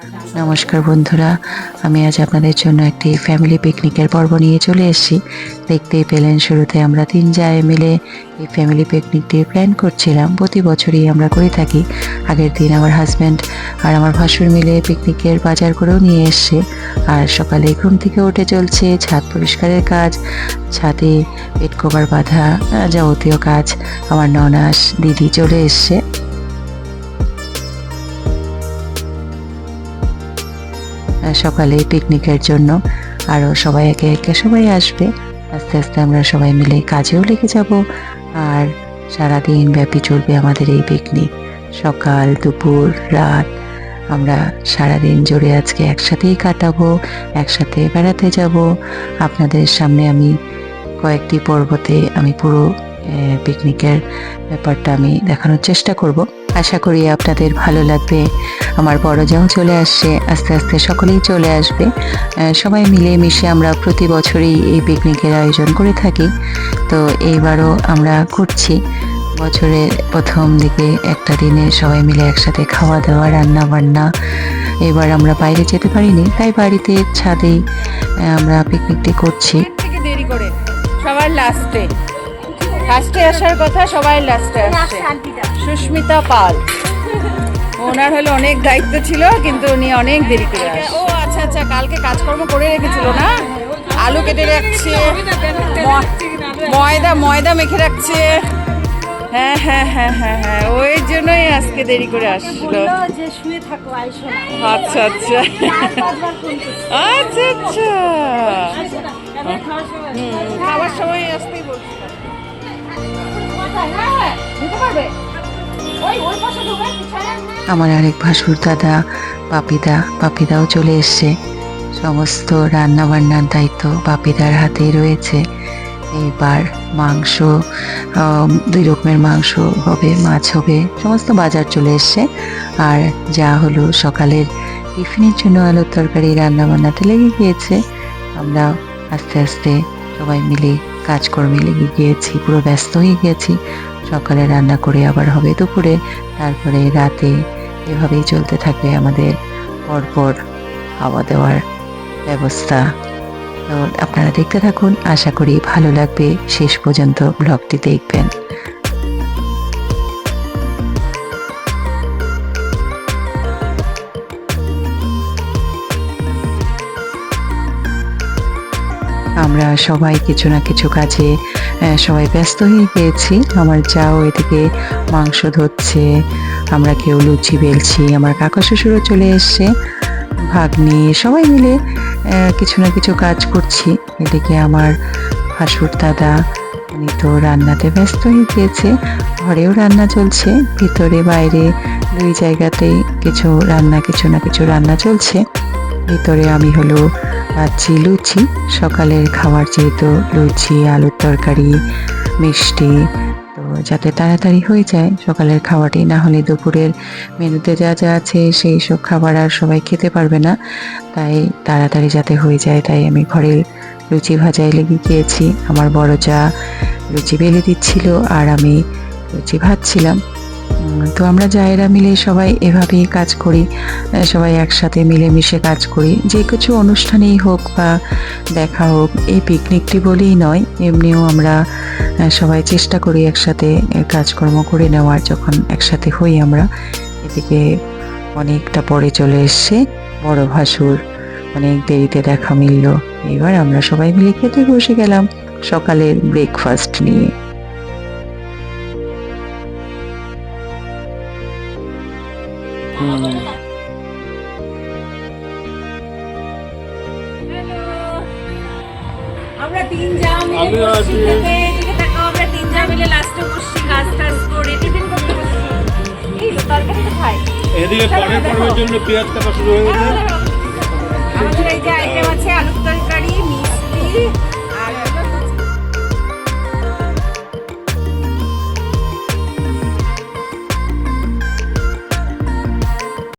নমস্কার বন্ধুরা, আমি আজ আপনাদের জন্য একটি ফ্যামিলি পিকনিকের পর্ব নিয়ে চলে এসেছি। দেখতেই পেলেন শুরুতে আমরা 3 জায়ে মিলে এই ফ্যামিলি পিকনিকটির প্ল্যান করছিলাম। প্রতি বছরই আমরা করে থাকি। আগের দিন আমার হাজব্যান্ড আর আমার ভাসুর মিলে পিকনিকের বাজার করেও নিয়ে এসছে। আর সকালে ঘুম থেকে উঠে চলছে ছাদ পরিষ্কারের কাজ, ছাদে বেড কভার বাঁধা, যাবতীয় কাজ। আমার ননাস দিদি চলে এসছে সকালে পিকনিকের জন্য। আরও সবাই একে একে সবাই আসবে। আস্তে আস্তে আমরা সবাই মিলে কাজেও লেগে যাব। আর সারাদিন ব্যাপী চলবে আমাদের এই পিকনিক। সকাল দুপুর রাত আমরা সারাদিন জুড়ে আজকে একসাথেই কাটাবো, একসাথে বেড়াতে যাব। আপনাদের সামনে আমি কয়েকটি পর্বতে আমি পুরো পিকনিকের ব্যাপারটা আমি দেখানোর চেষ্টা করব। আশা করি আপনাদের ভালো লাগবে। আমার বড় যাও চলে আসছে, আস্তে আস্তে সকলেই চলে আসবে। সবাই মিলে মিশে আমরা প্রতি বছরই এই পিকনিকের আয়োজন করে থাকি। তো এইবারও আমরা করছি। বছরের প্রথম দিকে একটা দিনে সবাই মিলে একসাথে খাওয়া দাওয়া, রান্না বান্না। এবার আমরা বাইরে যেতে পারিনি, তাই বাড়িতে ছাদেই আমরা পিকনিকটি করছি। দেরি করে সবার লাস্টে ফার্স্টে আসার কথা, সবাই লাস্টে আসছে। সুস্মিতা পাল, ওনার হলো অনেক দায়িত্ব ছিল, কিন্তু উনি অনেক দেরি করে আসে। ও আচ্ছা আচ্ছা, কালকে কাজকর্ম করে রেখেছিল না, আলু কেটে রাখছে, ময়দা মেখে রাখছে। হ্যাঁ হ্যাঁ হ্যাঁ হ্যাঁ হ্যাঁ, ওই জন্যই আজকে দেরি করে আসলো। আচ্ছা আচ্ছা আচ্ছা আচ্ছা, খাবার সময় আসতেই বলছি। আমার আরেক ভাসুর দাদা পাপিদাও চলে এসছে। সমস্ত রান্না বান্নার দায়িত্ব পাপিদার হাতেই রয়েছে। এইবার মাংস, 2 রকমের মাংস হবে, মাছ হবে, সমস্ত বাজার চলে এসছে। আর যা হলো সকালের টিফিনের জন্য আলুর তরকারি রান্না বান্নাতে লেগে গিয়েছে। আমরা আস্তে আস্তে সবাই মিলে কাজকর্মে লেগে গিয়েছি, পুরো ব্যস্ত হয়ে গিয়েছি। সকালে রান্না করে আবার হবে দুপুরে, তারপরে রাতে। এভাবেই চলতে থাকবে আমাদের পরপর খাওয়া দাওয়ার ব্যবস্থা। তো আপনারা দেখতে থাকুন, আশা করি ভালো লাগবে। শেষ পর্যন্ত ব্লগটি দেখবেন। আমরা সবাই কিছু না কিছু কাজে সবাই ব্যস্ত হয়ে গিয়েছি। আমার যাও এদিকে মাংস ধরছে, আমরা কেউ লুচি বেলছি, আমার কাকা শ্বশুরও চলে এসছে, ভাগ্নি, সবাই মিলে কিছু না কিছু কাজ করছি। এদিকে আমার ভাসুর দাদা, উনি তো রান্নাতে ব্যস্ত হয়ে গিয়েছে। ঘরেও রান্না চলছে, ভিতরে বাইরে 2 জায়গাতেই কিছু না কিছু রান্না চলছে। ভিতরে আমি হলো পাচ্ছি লুচি, সকালের খাবার যেহেতু লুচি, আলুর তরকারি, মিষ্টি, তো যাতে তাড়াতাড়ি হয়ে যায় সকালের খাবারটি, না হলে দুপুরের মেনুতে যা যা আছে সেই সব খাবার আর সবাই খেতে পারবে না। তাই তাড়াতাড়ি যাতে হয়ে যায়, তাই আমি ঘরের লুচি ভাজায় লেগে গিয়েছি। আমার বড় যা লুচি বেলে দিচ্ছিল আর আমি লুচি ভাজছিলাম। তো আমরা জায়েরা মিলে সবাই এভাবেই কাজ করি, সবাই একসাথে মিলেমিশে কাজ করি। যে কিছু অনুষ্ঠানেই হোক বা দেখা হোক, এই পিকনিকটি বলেই নয়, এমনিও আমরা সবাই চেষ্টা করি একসাথে কাজকর্ম করে নেওয়ার। যখন একসাথে হই আমরা। এদিকে অনেকটা পরে চলে এসছে বড় ভাসুর, অনেক দেরিতে দেখা মিলল। এবার আমরা সবাই মিলে খেতে বসে গেলাম সকালের ব্রেকফাস্ট নিয়ে। আমরা 3 জা মিলে বসছি, এদিকে তাকাও, আমরা 3 জা মিলে লাস্টে বসছি, কাজ করে টিফিন করতে বসছি। এই তরকারিটা খাই, এদিকে পরের পর্বের জন্য পেঁয়াজ কাটা শুরু হয়ে গেছে। আমাদের এই যে আইটেম